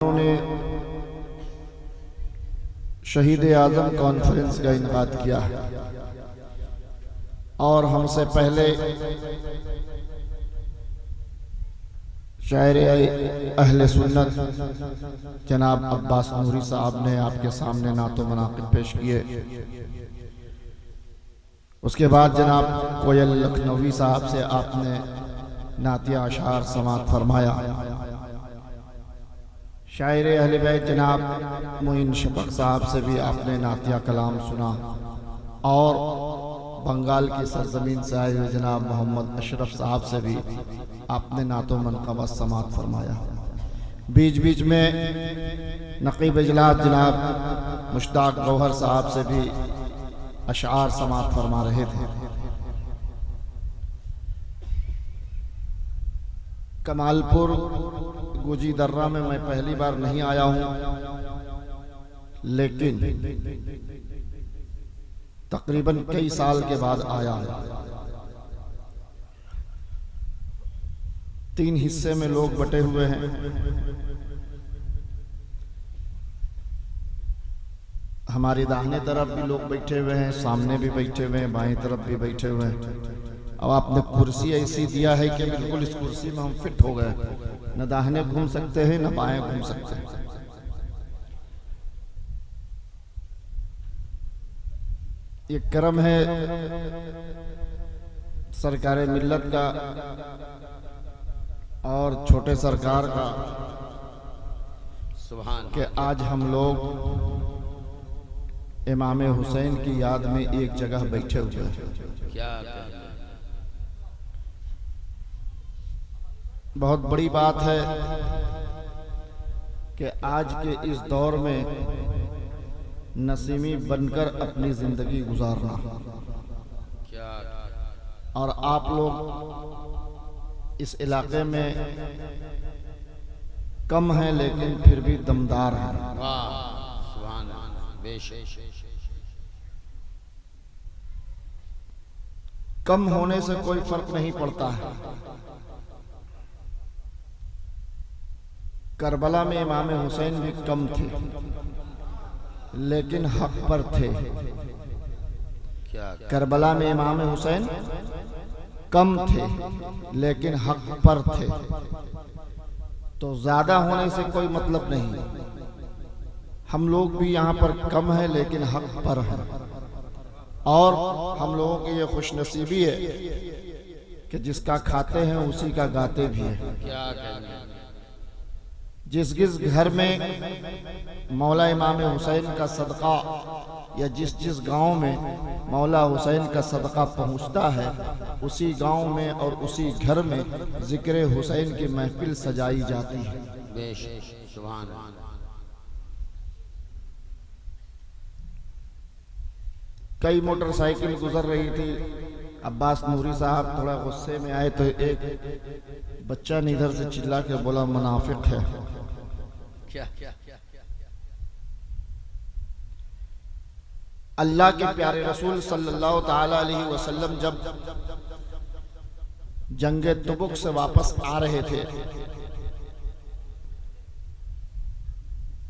انہوں نے شہید اعظم کانفرنس کا انعقاد کیا ہے اور ہم سے پہلے شاعر اہل سنت جناب عباس نوری صاحب نے آپ کے سامنے نعت و مناقب پیش کیے. اس کے بعد جناب کوئل لکھنوی صاحب سے آپ نے نعتیہ اشعار سماعت فرمایا. شاعر اہل بیت جناب معین شفق صاحب سے بھی آپ نے نعتیہ کلام سنا اور بنگال کی سرزمین سے آئے ہوئے جناب محمد اشرف صاحب سے بھی آپ نے نعت و منقبت سماعت فرمایا. بیچ بیچ میں نقیب اجلاس جناب مشتاق گوہر صاحب سے بھی اشعار سماعت فرما رہے تھے. کمال پور گوجی درہ میں میں پہلی بار نہیں آیا ہوں، لیکن تقریباً کئی سال کے بعد آیا ہوں. 3 حصے میں لوگ بٹے ہوئے ہیں. ہماری داہنے طرف بھی لوگ بیٹھے ہوئے ہیں، سامنے بھی بیٹھے ہوئے ہیں، بائیں طرف بھی بیٹھے ہوئے ہیں. اب آپ نے کرسی ایسی دیا ہے کہ بالکل اس کرسی میں ہم فٹ ہو گئے، نہ داہنے گھوم سکتے ہیں نہ بائیں گھوم سکتے ہیں. یہ کرم ہے سرکار ملت کا اور چھوٹے سرکار کا کہ آج ہم لوگ امام حسین کی یاد میں ایک جگہ بیٹھے ہوئے ہیں. کیا بہت بڑی بات ہے کہ آج کے اس دور میں نسیمی بن کر اپنی زندگی گزارنا، اور آپ لوگ اس علاقے میں کم ہیں لیکن پھر بھی دمدار ہیں. کم ہونے سے کوئی فرق نہیں پڑتا ہے. کربلا میں امام حسین بھی کم تھے لیکن حق پر تھے. کربلا میں امام حسین کم تھے لیکن حق پر تھے. تو زیادہ ہونے سے کوئی مطلب نہیں. ہم لوگ بھی یہاں پر کم ہیں لیکن حق پر ہیں، اور ہم لوگوں کی یہ خوش نصیبی ہے کہ جس کا کھاتے ہیں اسی کا گاتے بھی ہیں. جس گھر میں مولا امام حسین کا صدقہ یا جس گاؤں میں مولا حسین کا صدقہ پہنچتا ہے، اسی گاؤں میں اور اسی گھر میں ذکر حسین کی محفل سجائی جاتی ہے. سبحان اللہ. کئی موٹر سائیکل گزر رہی تھی. عباس نوری صاحب تھوڑا غصے میں آئے تو ایک بچہ نے ادھر سے چلا کے بولا منافق ہے. اللہ کے پیارے رسول صلی اللہ تعالی علیہ وسلم جب جنگ تبوک سے واپس آ رہے تھے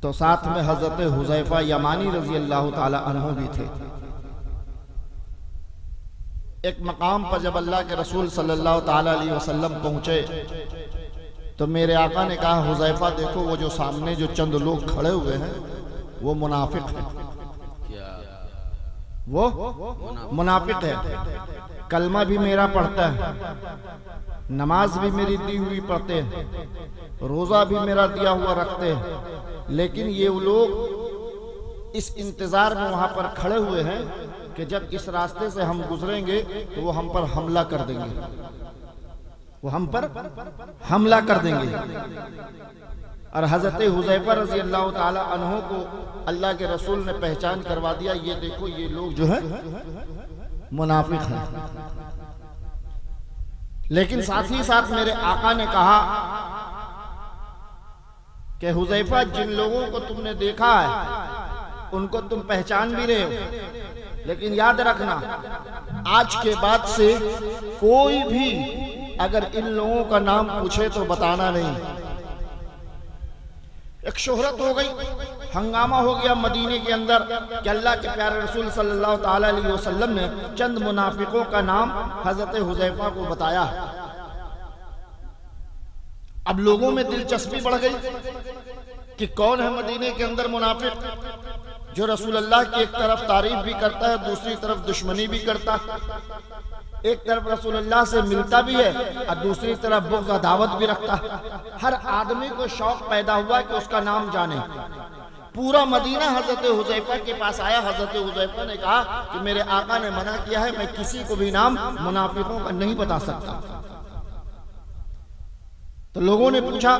تو ساتھ میں حضرت حذیفہ یمانی رضی اللہ تعالی عنہ بھی تھے. ایک مقام پر جب اللہ کے رسول صلی اللہ تعالی علیہ وسلم پہنچے تو میرے آقا نے کہا حذیفہ دیکھو وہ جو سامنے جو چند لوگ کھڑے ہوئے ہیں وہ منافق ہیں. وہ منافق ہے. کلمہ بھی میرا پڑھتا ہے، نماز بھی میری دی ہوئی پڑھتے ہیں، روزہ بھی میرا دیا ہوا رکھتے ہیں، لیکن یہ لوگ اس انتظار میں وہاں پر کھڑے ہوئے ہیں کہ جب اس راستے سے ہم گزریں گے تو وہ ہم پر حملہ کر دیں گے. وہ ہم پر حملہ کر دیں گے. اور حضرت حذیفہ رضی اللہ تعالی عنہ کو اللہ کے رسول نے پہچان کروا دیا، یہ دیکھو یہ لوگ جو ہیں منافق ہیں. لیکن ساتھ ہی ساتھ میرے آقا نے کہا کہ حذیفہ جن لوگوں کو تم نے دیکھا ہے ان کو تم پہچان بھی رہے ہو، لیکن یاد رکھنا آج کے بعد سے کوئی بھی اگر ان لوگوں کا نام پوچھے تو بتانا نہیں. ایک شہرت ہو گئی، ہنگامہ ہو گیا مدینے کے اندر کہ اللہ کے پیارے رسول صلی اللہ تعالی علیہ وسلم نے چند منافقوں کا نام حضرت حذیفہ کو بتایا۔ اب لوگوں میں دلچسپی بڑھ گئی کہ کون ہے مدینے کے اندر منافق جو رسول اللہ کی ایک طرف تعریف بھی کرتا ہے، دوسری طرف دشمنی بھی کرتا ہے، ایک طرف رسول اللہ سے ملتا بھی ہے اور دوسری طرف بغض عداوت بھی رکھتا ہے۔ ہر آدمی کو شوق پیدا ہوا کہ اس کا نام جانے۔ پورا مدینہ حضرت حذیفہ کے پاس آیا۔ حضرت حذیفہ نے کہا کہ میرے آقا نے منع کیا ہے، میں کسی کو بھی نام منافقوں کا نہیں بتا سکتا۔ تو لوگوں نے پوچھا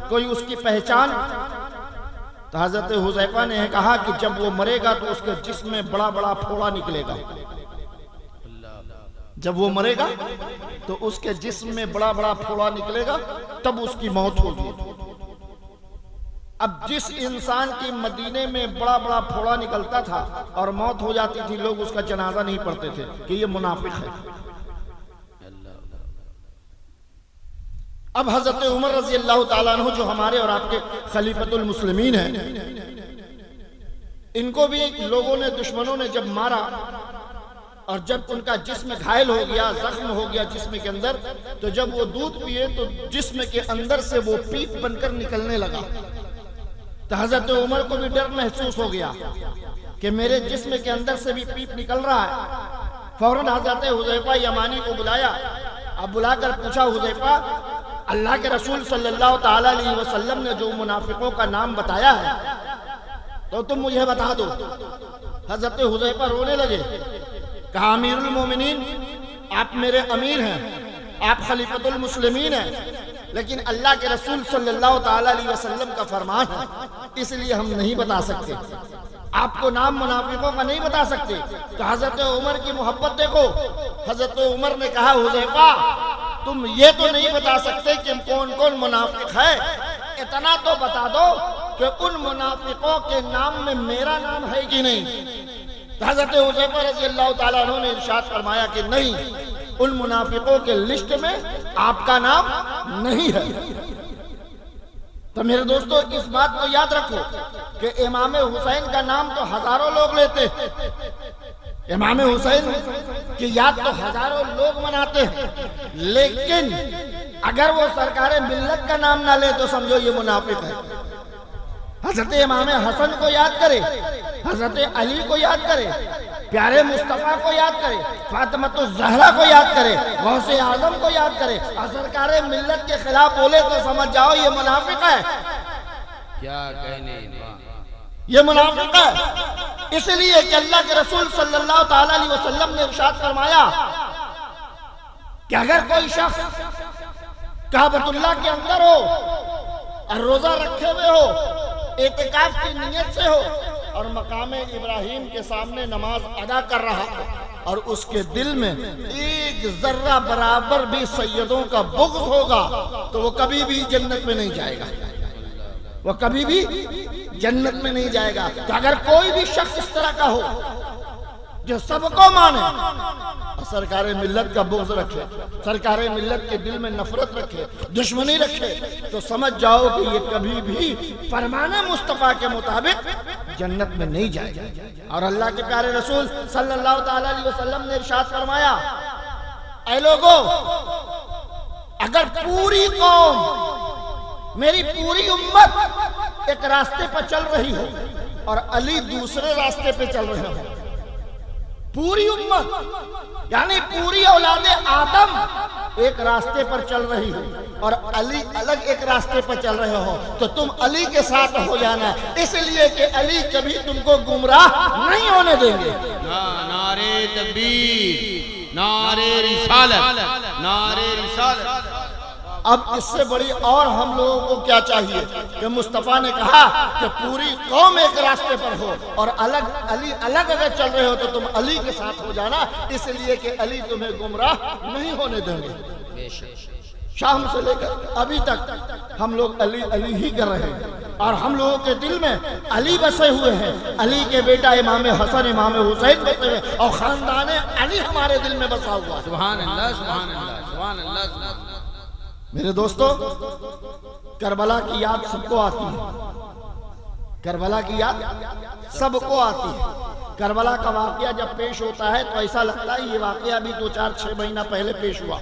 کوئی اس کی پہچان؟ تو حضرت حذیفہ نے کہا کہ جب وہ مرے گا تو اس کے جسم میں بڑا بڑا پھوڑا نکلے گا۔ جب وہ مرے گا تو اس کے جسم میں بڑا بڑا پھوڑا نکلے گا، تب اس کی موت ہوگی۔ اب جس انسان کی مدینے میں بڑا بڑا پھوڑا نکلتا تھا اور موت ہو جاتی تھی، لوگ اس کا جنازہ نہیں پڑھتے تھے کہ یہ منافق ہے۔ اب حضرت عمر رضی اللہ تعالیٰ عنہ جو ہمارے اور آپ کے خلیفۃ المسلمین ہیں، ان کو بھی لوگوں نے، دشمنوں نے جب مارا اور جب ان کا جسم گھائل ہو گیا، زخم ہو گیا جسم کے اندر، تو جب وہ دودھ پیے تو جسم کے اندر سے وہ پیپ بن کر نکلنے لگا۔ تو حضرت عمر کو بھی ڈر محسوس ہو گیا کہ میرے جسم کے اندر سے بھی پیپ نکل رہا ہے۔ فوراً حضرت حذیفہ یمانی کو بلایا۔ اب بلا کر پوچھا، حذیفہ اللہ کے رسول صلی اللہ تعالی علیہ وسلم نے جو منافقوں کا نام بتایا ہے تو تم مجھے بتا دو۔ حضرت حذیفہ رونے لگے، کہا امیر المومنین، آپ میرے امیر ہیں، آپ خلیفۃ المسلمین ہیں، لیکن اللہ کے رسول صلی اللہ تعالی علیہ وسلم کا فرمان ہے، اس لیے ہم نہیں بتا سکتے، آپ کو نام منافقوں کا نہیں بتا سکتے۔ تو حضرت عمر کی محبت دیکھو، حضرت عمر نے کہا حذیفہ تم یہ تو نہیں بتا سکتے کہ کون کون منافق ہے، اتنا تو بتا دو کہ ان منافقوں کے نام میں میرا نام ہے کہ نہیں۔ تو حضرت حذیفہ رضی اللہ تعالیٰ عنہ نے ارشاد فرمایا کہ نہیں، ان منافقوں کے لسٹ میں آپ کا نام نہیں ہے۔ تو میرے دوستو اس بات کو یاد رکھو کہ امام حسین کا نام تو ہزاروں لوگ لیتے ہیں، امام حسین کی یاد تو ہزاروں لوگ مناتے ہیں، لیکن اگر وہ سرکار ملت کا نام نہ لے تو سمجھو یہ منافق ہے۔ حضرت امام حسن کو یاد کرے، حضرت علی کو یاد کرے، پیارے مصطفیٰ کو یاد کرے، فاطمہ الزہرا کو یاد کرے، غوث اعظم کو یاد کرے، اور سرکار ملت کے خلاف بولے تو سمجھ جاؤ یہ منافق ہے۔ کیا کہنے، یہ منافق ہے۔ اس لیے کہ اللہ کے رسول صلی اللہ تعالی علیہ وسلم نے ارشاد فرمایا کہ اگر کوئی شخص کعبۃ اللہ کے اندر ہو اور روزہ رکھے ہوئے ہو، اعتکاف کی نیت سے ہو، اور مقام ابراہیم کے سامنے نماز ادا کر رہا ہے اور اس کے دل میں ایک ذرہ برابر بھی سیدوں کا بغض ہوگا تو وہ کبھی بھی جنت میں نہیں جائے گا، وہ کبھی بھی جنت میں نہیں جائے گا۔ تو اگر کوئی بھی شخص اس طرح کا ہو جو سب کو مانے اور سرکار ملت کا بغض رکھے، سرکار ملت کے دل میں نفرت رکھے، دشمنی رکھے، تو سمجھ جاؤ کہ یہ کبھی بھی فرمان مصطفیٰ کے مطابق جنت میں نہیں جائے گا۔ اور اللہ کے پیارے رسول صلی اللہ تعالی علیہ وسلم نے ارشاد فرمایا، اے لوگو، اگر پوری قوم، میری پوری امت ایک راستے پر چل رہی ہو اور علی دوسرے راستے پہ چل رہے ہو، پوری امت یعنی پوری اولاد آدم ایک راستے پر چل رہی ہو اور علی الگ ایک راستے پر چل رہے ہو، تو تم علی کے ساتھ ہو جانا، اس لیے کہ علی کبھی تم کو گمراہ نہیں ہونے دیں گے۔ نعرہ تکبیر، نعرہ رسالت، نعرہ رسالت۔ اب اس سے بڑی اور ہم لوگوں کو کیا چاہیے کہ مصطفیٰ نے کہا کہ پوری قوم ایک راستے پر ہو اور علی الگ اگر چل رہے ہو تو تم علی کے ساتھ ہو جانا، اس لیے کہ علی تمہیں گمراہ نہیں ہونے دیں گے۔ شام سے لے کر ابھی تک ہم لوگ علی علی ہی کر رہے ہیں اور ہم لوگوں کے دل میں علی بسے ہوئے ہیں، علی کے بیٹا امام حسن، امام حسین بسے ہوئے، اور خاندان علی ہمارے دل میں بسا ہوا ہے۔ سبحان اللہ، سبحان اللہ، سبحان اللہ، سبحان اللہ۔ میرے دوستو، کربلا کی یاد سب کو آتی ہے، کربلا کی یاد سب کو آتی ہے۔ کربلا کا واقعہ جب پیش ہوتا ہے تو ایسا لگتا ہے یہ واقعہ بھی 2-4-6 مہینہ پہلے پیش ہوا،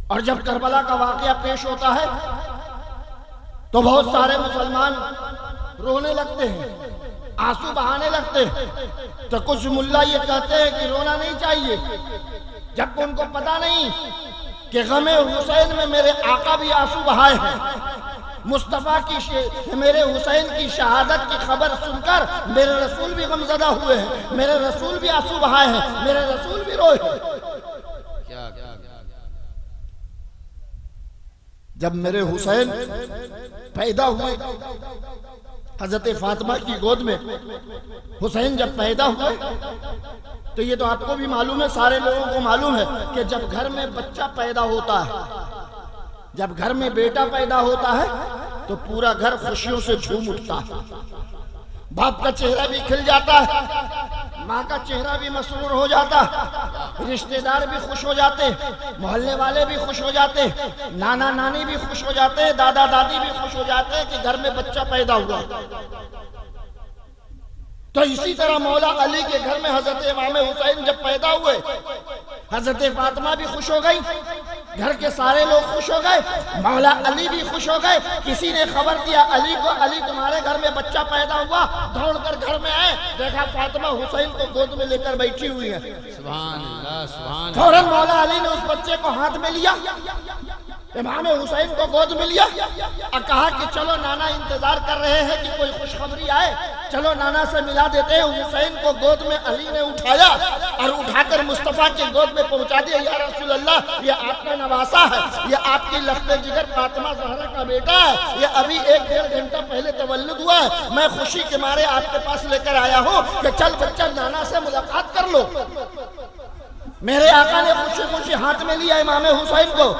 اور جب کربلا کا واقعہ پیش ہوتا ہے تو بہت سارے مسلمان رونے لگتے ہیں، آنسو بہانے لگتے ہیں۔ تو کچھ ملا یہ کہتے ہیں کہ رونا نہیں چاہیے، جب ان کو پتہ نہیں کہ غم حسین میں میرے آقا بھی آنسو بہائے ہیں۔ مصطفیٰ کی میرے حسین کی شہادت کی خبر سن کر میرے رسول بھی غمزدہ ہوئے ہیں، میرے رسول بھی آنسو بہائے ہیں، میرے رسول بھی روئے ہیں۔ جب میرے حسین پیدا ہوئے حضرت فاطمہ کی گود میں، حسین جب پیدا ہوئے تو یہ تو آپ کو بھی معلوم ہے، سارے لوگوں کو معلوم ہے کہ جب گھر میں بچہ پیدا ہوتا ہے، جب گھر میں بیٹا پیدا ہوتا ہے تو پورا گھر خوشیوں سے جھوم اٹھتا ہے۔ باپ کا چہرہ بھی کھل جاتا ہے، ماں کا چہرہ بھی مسرور ہو جاتا ہے، رشتہ دار بھی خوش ہو جاتے، محلے والے بھی خوش ہو جاتے، نانا نانی بھی خوش ہو جاتے، دادا دادی بھی خوش ہو جاتے کہ گھر میں بچہ پیدا ہوا۔ تو اسی طرح مولا علی کے گھر میں حضرت امام حسین جب پیدا ہوئے، حضرت فاطمہ بھی خوش ہو گئی، گھر کے سارے لوگ خوش ہو گئے، مولا علی بھی خوش ہو گئے۔ کسی نے خبر دیا علی کو، علی تمہارے گھر میں بچہ پیدا ہوا، دوڑ کر گھر میں آئے، دیکھا فاطمہ حسین کو گود میں لے کر بیٹھی ہوئی ہے۔ سبحان اللہ، سبحان اللہ۔ فوراً مولا علی نے اس بچے کو ہاتھ میں لیا، امام حسین کو گود میں لیا اور کہا کہ چلو نانا انتظار کر رہے ہیں کہ کوئی خوشخبری آئے، چلو نانا سے ملا دیتے ہیں۔ حسین کو گود میں علی نے اٹھایا اور اٹھا کر مصطفیٰ کی گود میں پہنچا دیا۔ یا رسول اللہ، یہ آپ کا نواسا ہے، یہ آپ کی لخت جگر فاطمہ زہرا کا بیٹا ہے، یہ ابھی 1-1.5 گھنٹہ پہلے تولد ہوا ہے، میں خوشی کے مارے آپ کے پاس لے کر آیا ہوں کہ چل بچہ نانا سے ملاقات کر لو۔ میرے آقا نے خوشی خوشی ہاتھ میں لیا امام حسین کو۔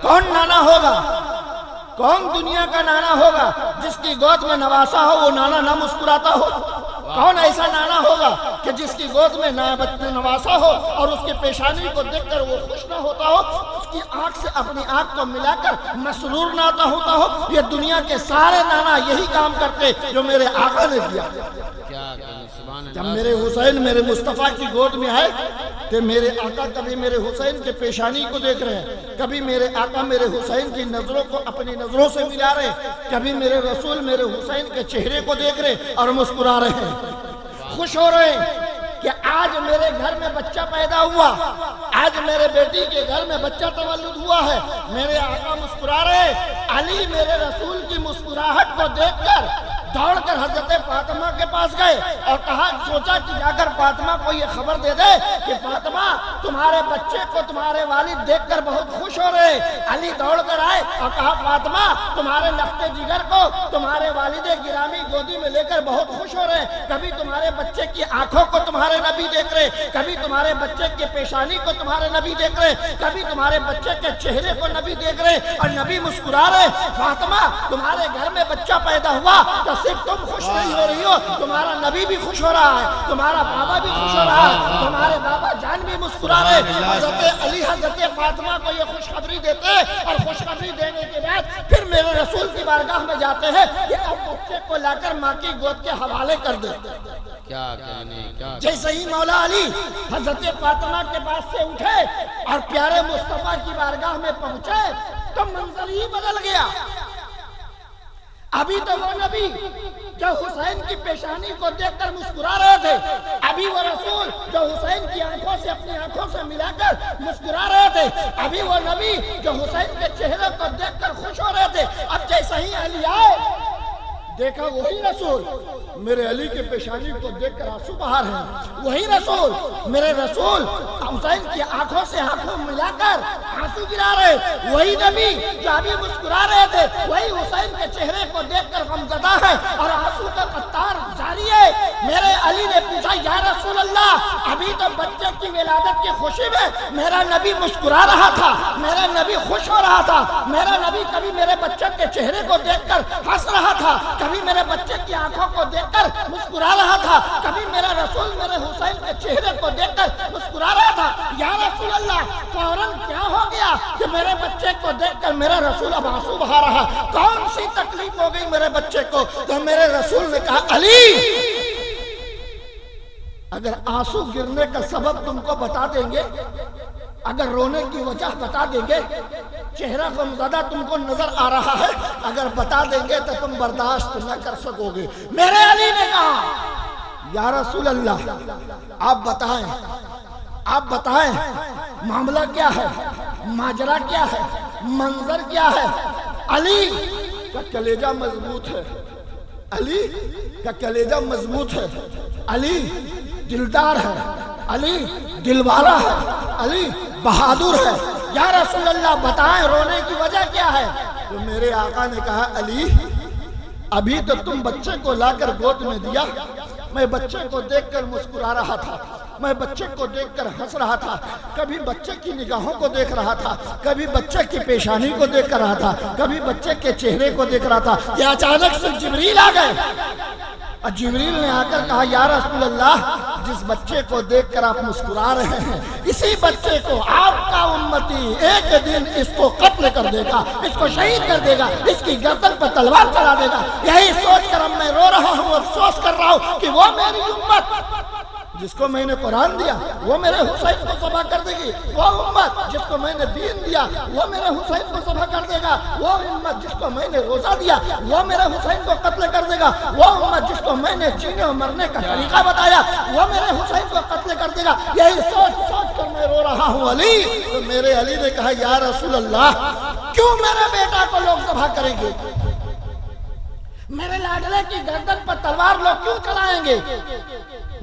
کون نانا ہوگا، کون دنیا کا نانا ہوگا جس کی گود میں نواسا ہو وہ نانا نہ مسکراتا ہو؟ کون ایسا نانا ہوگا کہ جس کی گود میں نواسا ہو اور اس کے پیشانی کو دیکھ کر وہ خوش نہ ہوتا ہو، اس کی آنکھ سے اپنی آنکھ کو ملا کر مسرور نہ ہوتا ہو؟ یہ دنیا کے سارے نانا یہی کام کرتے جو میرے آقا نے کیا۔ جب میرے حسین میرے مصطفیٰ کی گود میں آئے تو میرے آقا کبھی میرے حسین کے پیشانی کو دیکھ رہے ہیں، کبھی میرے آقا میرے حسین کی نظروں کو اپنی نظروں سے ملا رہے ہیں، کبھی میرے رسول میرے حسین کے چہرے کو دیکھ رہے اور مسکرا رہے ہیں، خوش ہو رہے ہیں کہ آج میرے گھر میں بچہ پیدا ہوا، آج میرے بیٹی کے گھر میں بچہ تولد ہوا ہے۔ میرے آقا مسکرا رہے۔ علی میرے رسول کی مسکراہٹ کو دیکھ کر دوڑ کر حضرت فاطمہ کے پاس گئے اور کہا، سوچا کہ جا کر فاطمہ کو یہ خبر دے دے کہ فاطمہ تمہارے بچے کو تمہارے والد دیکھ کر بہت خوش ہو رہے۔ علی دوڑ کر آئے اور کہا، فاطمہ تمہارے لخت جگر کو تمہارے والد گرامی گودی میں لے کر بہت خوش ہو رہے، کبھی تمہارے بچے کی آنکھوں کو تمہارے نبی دیکھ رہے، کبھی تمہارے بچے کے پیشانی کو تمہارے نبی دیکھ رہے، کبھی تمہارے بچے کے چہرے کو نبی دیکھ رہے اور نبی مسکرا رہے۔ فاطمہ تمہارے گھر میں بچہ پیدا ہوا تو صرف تم خوش نہیں ہو رہی ہو، تمہارا نبی بھی خوش ہو رہا ہے، تمہارا بابا بھی خوش ہو رہا ہے، تمہارے بابا جان بھی مسکرا رہے۔ حضرت علی حضرت فاطمہ کو یہ خوشخبری دیتے اور خوشخبری دینے کے بعد پھر میرے رسول کی بارگاہ میں جاتے ہیں کہ اب بچے کو لا کر ماں کی گود کے حوالے کر دے۔ کیا کہنے، کیا جیسے ہی مولا علی حضرت فاطمہ کے پاس سے اٹھے اور پیارے مصطفیٰ کی بارگاہ میں پہنچے تو منظر ہی بدل گیا۔ ابھی تو وہ نبی جو حسین کی پیشانی کو دیکھ کر مسکرا رہے تھے، ابھی وہ رسول جو حسین کی آنکھوں سے اپنی آنکھوں سے ملا کر مسکرا رہے تھے، ابھی وہ نبی جو حسین کے چہرے کو دیکھ کر خوش ہو رہے تھے۔ اب جیسے ہی علی آئے دیکھا وہی رسول میرے علی کے پیشانی کو دیکھ کر آنسو بہا رہے ہیں، وہی رسول میرے رسول حسین کی آنکھوں سے آنکھوں ملا کر آنسو گرا رہے، وہی نبی جو ابھی مسکرا رہے تھے وہی حسین کے چہرے کو دیکھ کر غمزدہ ہے اور آنسو کا قطار جاری ہے۔ میرے علی نے پوچھا، یا رسول اللہ ابھی تو بچے کی ولادت کی خوشی میں میرا نبی مسکرا رہا تھا، میرا نبی خوش ہو رہا تھا، میرا نبی کبھی میرے بچے کے چہرے کو دیکھ کر ہنس رہا تھا، کبھی میرے بچے کی آنکھوں کو دیکھ کر مسکرا رہا تھا، کبھی میرا رسول میرے حسین کے چہرے کو دیکھ کر مسکرا رہا تھا۔ یا رسول اللہ فوراً کیا ہو گیا کہ میرے بچے کو دیکھ کر میرا رسول اب آنسو بہا رہا، کون سی تکلیف ہو گئی میرے بچے کو؟ تو میرے رسول نے کہا علی اگر آنسو گرنے کا سبب تم کو بتا دیں گے، اگر رونے کی وجہ بتا دیں گے، چہرہ غمزدہ تم کو نظر آ رہا ہے، اگر بتا دیں گے تو تم برداشت نہ کر سکو گے۔ میرے علی نے کہا یا رسول اللہ آپ بتائیں معاملہ کیا ہے، ماجرا کیا ہے، منظر کیا ہے؟ علی کا کلیجہ مضبوط ہے، علی کا کلیجہ مضبوط ہے، علی دلدار ہے، علی دل والا ہے، علی بہادر ہے۔ یا رسول اللہ بتائیں رونے کی وجہ کیا ہے؟ تو میرے آقا نے کہا علی ابھی تو تم بچے کو لا کر گود میں دیا، میں بچے کو دیکھ کر مسکرا رہا تھا، میں بچے کو دیکھ کر ہنس رہا تھا، کبھی بچے کی نگاہوں کو دیکھ رہا تھا، کبھی بچے کی پیشانی کو دیکھ رہا تھا، کبھی بچے کے چہرے کو دیکھ رہا تھا کہ اچانک سے جبریل آ گئے۔ اور جبریل نے آ کر کہا یا رسول اللہ جس بچے کو دیکھ کر آپ مسکرا رہے ہیں اسی بچے کو آپ کا امتی ایک دن اس کو قتل کر دے گا، اس کو شہید کر دے گا، اس کی گردن پر تلوار چلا دے گا۔ یہی سوچ کر اب میں رو رہا ہوں، افسوس کر رہا ہوں کہ وہ میری امت جس کو میں نے قرآن دیا وہ میرے حسین کو ذبح کر دے گی، وہ امت جس کو میں نے دین دیا وہ میرے حسین کو ذبح کر دے گا، وہ امت جس کو میں نے روزہ دیا وہ میرے حسین کو قتل کر دے گا، وہ امت جس کو میں نے جینے اور مرنے کا طریقہ بتایا وہ میرے حسین کو قتل کر دے گا۔ یہی سوچ کر میں رو رہا ہوں علی۔ تو میرے علی نے کہا یا رسول اللہ کیوں میرے بیٹا کو لوگ ذبح کریں گے؟ میرے لاڈلے کی گردن پر تلوار لوگ کیوں چلائیں گے؟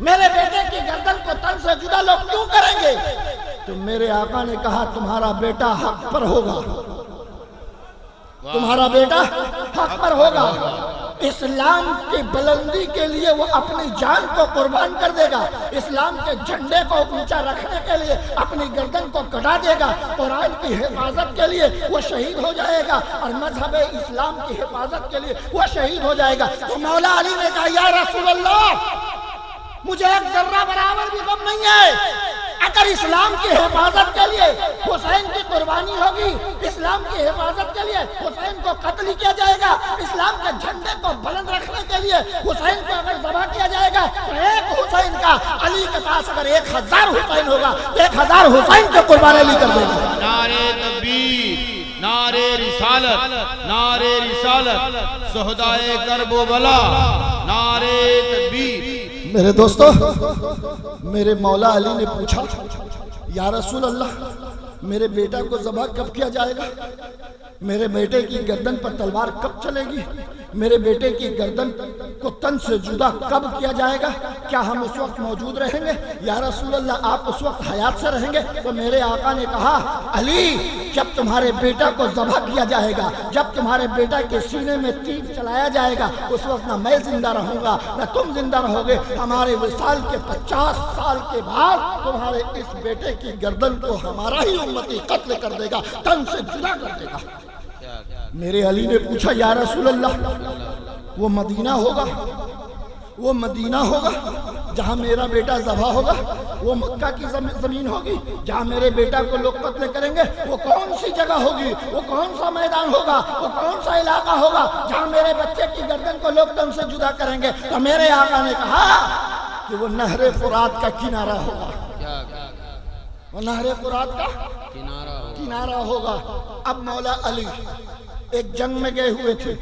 میرے بیٹے کی گردن کو تن سے جدا لوگ کیوں کریں گے؟ تو میرے آقا نے کہا تمہارا بیٹا حق پر ہوگا، تمہارا بیٹا حق پر ہوگا، اسلام کی بلندی کے لیے وہ اپنی جان کو قربان کر دے گا، اسلام کے جھنڈے کو اونچا رکھنے کے لیے اپنی گردن کو کٹا دے گا، قرآن کی حفاظت کے لیے وہ شہید ہو جائے گا، اور مذہب اسلام کی حفاظت کے لیے وہ شہید ہو جائے گا۔ تو مولا علی نے کہا یا رسول اللہ مجھے ایک ذرہ برابر بھی غم نہیں ہے، اگر اسلام کی حفاظت کے لیے حسین کی قربانی ہوگی، اسلام کی حفاظت کے لیے حسین کو قتل کیا جائے گا، اسلام کے جھنڈے کو بلند رکھنے کے لیے حسین کو اگر ذبح کیا جائے گا تو ایک حسین کا علی کے پاس اگر 1000 حسین ہوگا 1000 حسین کو قربان علی کر دے گا۔ نعرے تکبیر، نعرے رسالت، نعرے رسالت، شہدائے کرب و بلا، نعرے تکبیر۔ میرے دوستو میرے مولا علی نے پوچھا یا رسول اللہ میرے بیٹا کو ذبح کب کیا جائے گا؟ میرے بیٹے کی گردن پر تلوار کب چلے گی؟ میرے بیٹے کی گردن کو تن سے جدا کب کیا جائے گا؟ کیا ہم اس وقت موجود رہیں گے؟ یا رسول اللہ آپ اس وقت حیات سے رہیں گے؟ تو میرے آقا نے کہا علی جب تمہارے بیٹا کو ذبح کیا جائے گا، جب تمہارے بیٹا کے سینے میں تیر چلایا جائے گا اس وقت نہ میں زندہ رہوں گا نہ تم زندہ رہو گے، ہمارے وصال کے 50 سال کے بعد تمہارے اس بیٹے کی گردن کو ہمارا ہی امتی قتل کر دے گا، تن سے جدا کر دے گا۔ میرے علی نے پوچھا یا رسول اللہ وہ مدینہ ہوگا، وہ مدینہ ہوگا جہاں میرا بیٹا ذبح ہوگا، وہ مکہ کی زمین ہوگی جہاں میرے بیٹا کو لوگ قتل کریں گے، وہ کون سی جگہ ہوگی، وہ کون سا میدان ہوگا، وہ کون سا علاقہ ہوگا جہاں میرے بچے کی گردن کو لوگ تن سے جدا کریں گے؟ تو میرے آقا نے کہا کہ وہ نہر فرات کا کنارہ ہوگا، وہ نہر فرات کا کنارہ ہوگا۔ اب مولا علی ایک جنگ میں گئے ہوئے تھے،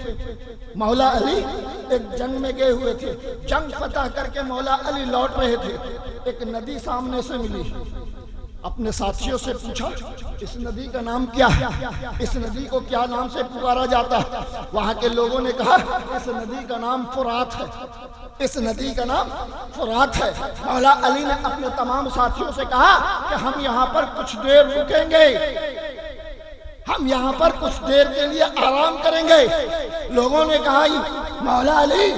مولا علی ایک جنگ میں گئے ہوئے تھے، جنگ فتح کر کے مولا علی لوٹ رہے تھے، ایک ندی سامنے سے ملی، اپنے ساتھیوں سے پوچھا اس ندی کا نام کیا ہے، اس ندی کو کیا نام سے پکارا جاتا ہے؟ وہاں کے لوگوں نے کہا اس ندی کا نام فرات ہے، اس ندی کا نام فرات ہے۔ مولا علی نے اپنے تمام ساتھیوں سے کہا کہ ہم یہاں پر کچھ دیر رکیں گے، ہم یہاں پر کچھ دیر کے لیے آرام کریں گے۔ لوگوں نے کہا مولا علی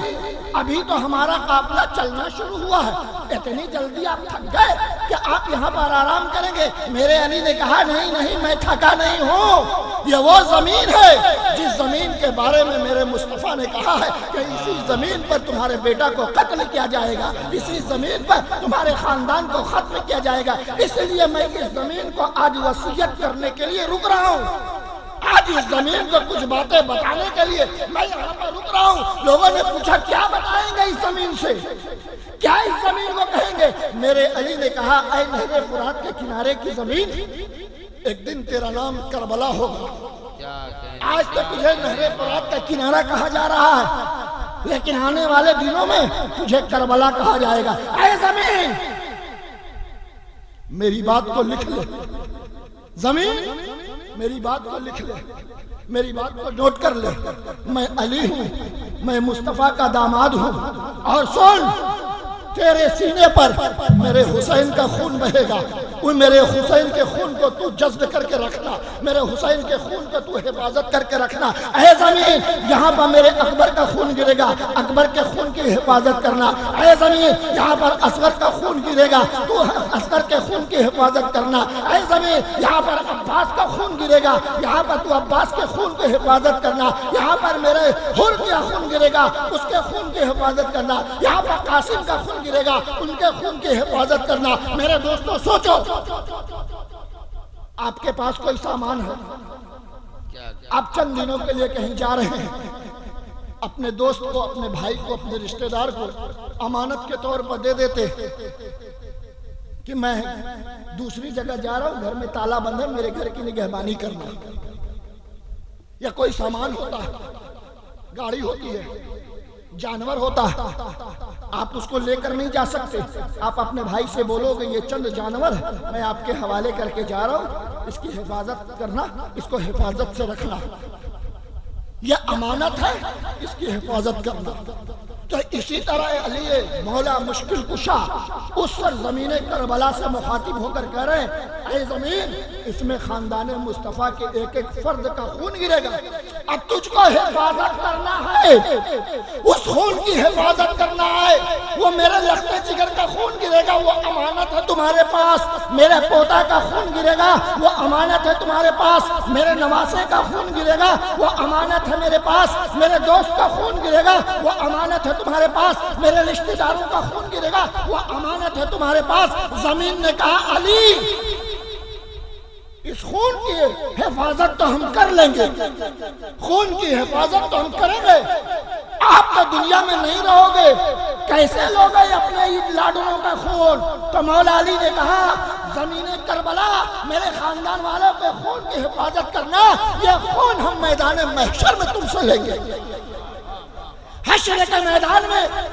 ابھی تو ہمارا قافلہ چلنا شروع ہوا ہے، اتنی جلدی آپ تھک گئے؟ کہ آپ یہاں پر آرام کریں گے؟ میرے علی نے کہا نہیں نہیں، میں تھکا نہیں ہوں، یہ وہ زمین ہے جس زمین کے بارے میں میرے مصطفیٰ نے کہا ہے کہ اسی زمین پر تمہارے بیٹا کو قتل کیا جائے گا، اسی زمین پر تمہارے خاندان کو ختم کیا جائے گا، اس لیے میں اس زمین کو آج وصیت کرنے کے لیے رک رہا ہوں، آج اس زمین کو کچھ باتیں بتانے کے لیے میں یہاں پر رک رہا ہوں۔ لوگوں نے پوچھا کیا بتائیں گے اس زمین سے، کیا اس زمین کو کہیں گے؟ میرے علی نے کہا اے نہر فرات کے کنارے کی زمین، ایک دن تیرا نام کربلا ہوگا، آج تو تجھے نہر فرات کا کنارہ کہا جا رہا ہے، لیکن آنے والے دنوں میں تجھے کربلا کہا جائے گا۔ اے زمین میری بات کو لکھ لے، زمین میری بات کو لکھ لے، میری بات کو نوٹ کر لے، میں علی ہوں، میں مصطفیٰ کا داماد ہوں، اور سن تیرے سینے پر میرے حسین کا خون بہے گا، وہ میرے حسین کے خون کو تو جذب کر کے رکھنا، میرے حسین کے خون کو تو حفاظت کر کے رکھنا۔ اے زمین یہاں پر میرے اکبر کا خون گرے گا، اکبر کے خون کی حفاظت کرنا۔ اے زمین یہاں پر اصغر کا خون گرے گا، تو اصغر کے خون کی حفاظت کرنا۔ اے زمین یہاں پر عباس کا خون گرے گا، یہاں پر تو عباس کے خون کی حفاظت کرنا۔ یہاں پر میرے حر کا خون گرے گا، اس کے خون کی حفاظت کرنا۔ یہاں پر قاسم کا خون گرے گا، ان کے خون کی حفاظت کرنا۔ میرے دوستوں سوچو، آپ کے پاس کوئی سامان ہے، آپ چند دنوں کے لیے کہیں جا رہے ہیں، اپنے دوست کو، اپنے بھائی کو، اپنے رشتہ دار کو امانت کے طور پر دے دیتے کہ میں دوسری جگہ جا رہا ہوں، گھر میں تالا بند ہے، میرے گھر کی نگہبانی کرنا۔ یا کوئی سامان ہوتا ہے، گاڑی ہوتی ہے، جانور ہوتا ہے، آپ اس کو لے کر نہیں جا سکتے، آپ اپنے بھائی سے بولو گے یہ چند جانور میں آپ کے حوالے کر کے جا رہا ہوں، اس کی حفاظت کرنا، اس کو حفاظت سے رکھنا، یہ امانت ہے، اس کی حفاظت کرنا۔ تو اسی طرح علی مولا مشکل کشا اس سرزمین کربلا سے مخاطب ہو کر کہہ رہے ہیں اے زمین اس میں خاندان مصطفیٰ کے ایک ایک فرد کا خون گرے گا، اب تجھ کو حفاظت کرنا ہے، اس خون کی حفاظت کرنا ہے، وہ میرے لختے جگر کا خون گرے گا، وہ امانت ہے تمہارے پاس، میرے پوتا کا خون گرے گا، وہ امانت ہے تمہارے پاس، میرے نواسے کا خون گرے گا، وہ امانت ہے میرے پاس، میرے دوست کا خون گرے گا، وہ امانت ہے تمہارے پاس، میرے رشتہ داروں کا خون گرے گا، وہ امانت ہے تمہارے پاس۔ زمین نے کہا علی اس خون کی حفاظت تو ہم کر لیں گے، خون کی حفاظت تو ہم کریں گے، آپ تو دنیا میں نہیں رہو گے، کیسے لوگے اپنے لاڈنوں کا خون؟ تو مولا علی نے کہا زمین کربلا میرے خاندان والوں کے خون کی حفاظت کرنا، یہ خون ہم میدان محشر میں تم سے لیں گے، حشر کے میدان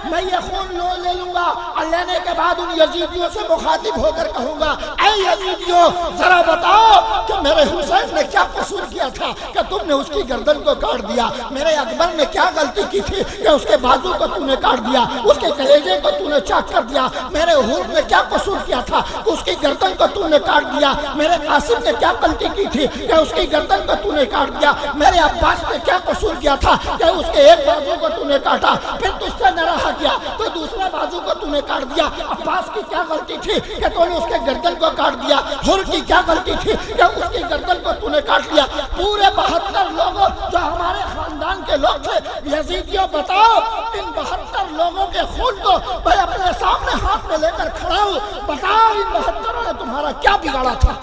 میں یہ خون لے لوں گا، اور لینے کے بعد ان یزیدیوں سے مخاطب ہو کر کہوں گا اے یزیدیوں ذرا بتاؤ کہ میرے حسین نے کیا قصور کیا تھا کہ تم نے اس کی گردن کو کاٹ دیا، میرے اکبر نے کیا غلطی کی تھی کہ اس کے بازو کو تم نے کاٹ دیا، اس کے کلیجے کو تم نے چاک کر دیا، میرے حور نے کیا قصور کیا تھا اس کی گردن کو تم نے کاٹ دیا، میرے قاسم نے کیا غلطی کی تھی کہ اس کی گردن کو تم نے کاٹ دیا، میرے عباس نے کیا قصور کیا تھا کہ اس کے ایک بازو کو تم نے کاٹا، پھر تجھ سے نہ رہا کیا تو دوسرے بازو کو تو نے کاٹ دیا۔ عباس کی کیا غلطی تھی کہ تو نے اس کے گردن کو کاٹ دیا، حر کی کیا غلطی تھی کہ اس کی گردن کو تو نے کاٹ دیا۔ پورے 72 لوگوں جو ہمارے خاندان کے لوگ تھے، یزیدیوں بتاؤ ان 72 لوگوں کے خون کو میں اپنے سامنے ہاتھ میں لے کر کھڑا ہوں، بتاؤ ان 72 نے تمہارا کیا بگاڑا تھا،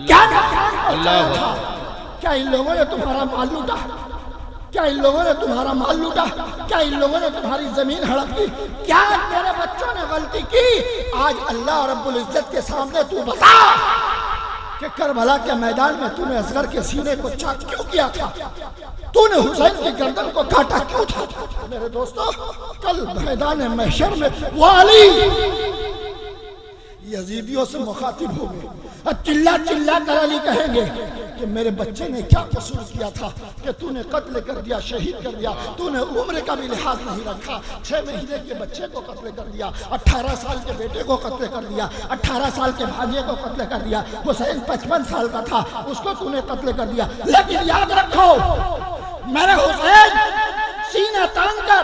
کیا ان لوگوں نے تمہارا مال لوٹا، کیا ان لوگوں نے تمہارا مال لوٹا، کیا ان لوگوں نے تمہاری زمین ہڑپ کی، کیا میرے بچوں نے غلطی کی؟ آج اللہ رب العزت کے سامنے تو بتا کہ کربلا کے میدان میں تو نے اصغر کے سینے کو چاک کیوں کیا تھا، تو نے حسین کی گردن کو کاٹا کیوں تھا؟ میرے دوستو کل میدان محشر میں وہ علی یزیدیوں سے مخاطب ہو گئے، چلا چلا کر علی کہیں گے کہ میرے بچے نے کیا قصور کیا تھا کہ تو نے قتل کر دیا، شہید کر دیا، تو نے عمر کا بھی لحاظ نہیں رکھا، 6 مہینے کے بچے کو قتل کر دیا، 18 سال کے بیٹے کو قتل کر دیا، 18 سال کے بھانجے کو قتل کر دیا، حسین 55 سال کا تھا اس کو تو نے قتل کر دیا، لیکن یاد رکھو میرے حسین سینہ تان کر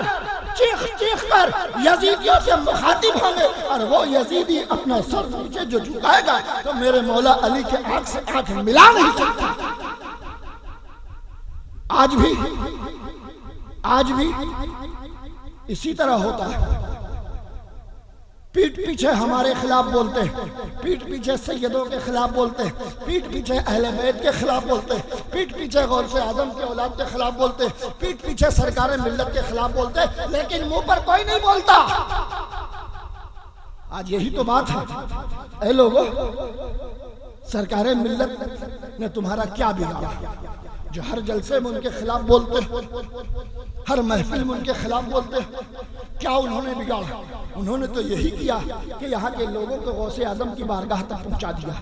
چیخ چیخ کر یزیدیوں سے مخاطب ہوں گے اور وہ یزیدی اپنا سر نیچے جو جھکائے گا تو میرے مولا علی کے آنکھ سے آنکھ ملا نہیں سکتا۔ آج بھی اسی طرح ہوتا ہے، پیٹ پیچھے ہمارے خلاف بولتے ہیں، پیٹ پیچھے سیدوں کے خلاف بولتے ہیں، پیٹ پیچھے اہل بیت کے خلاف بولتے ہیں، پیٹ پیچھے غوث اعظم کی اولاد کے خلاف بولتے ہیں، پیٹ پیچھے سرکار ملت کے خلاف بولتے ہیں، لیکن منہ پر کوئی نہیں بولتا۔ آج یہی تو بات ہے۔ اے لوگو، سرکار ملت نے تمہارا کیا بگاڑا جو ہر جلسے میں ان کے خلاف بولتے ہیں، ہر محفل میں ان کے خلاف بولتے ہیں؟ کیا انہوں نے بگاڑا؟ انہوں نے تو یہی کیا کہ یہاں کے لوگوں کو غوث اعظم کی بارگاہ تک پہنچا دیا۔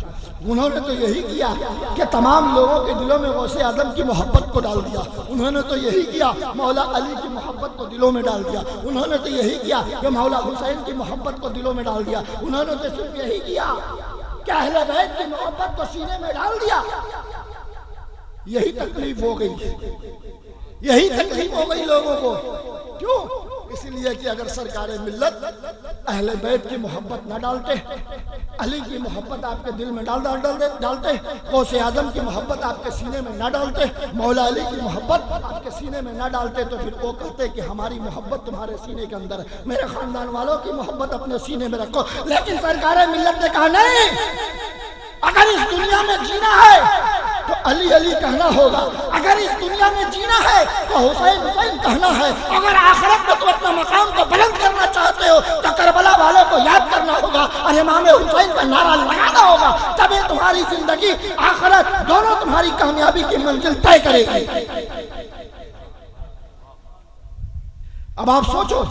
انہوں نے تو یہی کیا کہ تمام لوگوں کے دلوں میں غوث اعظم کی محبت کو ڈال دیا۔ انہوں نے تو یہی کیا مولا علی کی محبت کو دلوں میں ڈال دیا۔ انہوں نے تو یہی کیا کہ مولا حسین کی محبت کو دلوں میں ڈال دیا۔ انہوں نے تو صرف یہی کیا کہ اہل بیت کی محبت کو سینے میں ڈال دیا۔ یہی تکلیف ہو گئی، یہی تکلیف ہو گئی لوگوں کو۔ کیوں؟ اس لیے کہ اگر سرکار ملت اہل بیت کی محبت نہ ڈالتے، علی کی محبت آپ کے دل میں ڈالتے، غوث اعظم کی محبت آپ کے سینے میں نہ ڈالتے، مولا علی کی محبت آپ کے سینے میں نہ ڈالتے، تو پھر وہ کہتے کہ ہماری محبت تمہارے سینے کے اندر ہے، میرے خاندان والوں کی محبت اپنے سینے میں رکھو۔ لیکن سرکار ملت نے کہا نہیں، اگر اس دنیا میں جینا ہے تو علی علی کہنا ہوگا، اگر اس دنیا میں جینا ہے تو حسین حسین کہنا ہے، اگر آخرت میں تم اپنا مقام کو بلند کرنا چاہتے ہو تو کربلا والوں کو یاد کرنا ہوگا اور امام حسین کا نعرہ لگانا ہوگا، تبھی تمہاری زندگی آخرت دونوں تمہاری کامیابی کی منزل طے کرے گی۔ اب آپ سوچو۔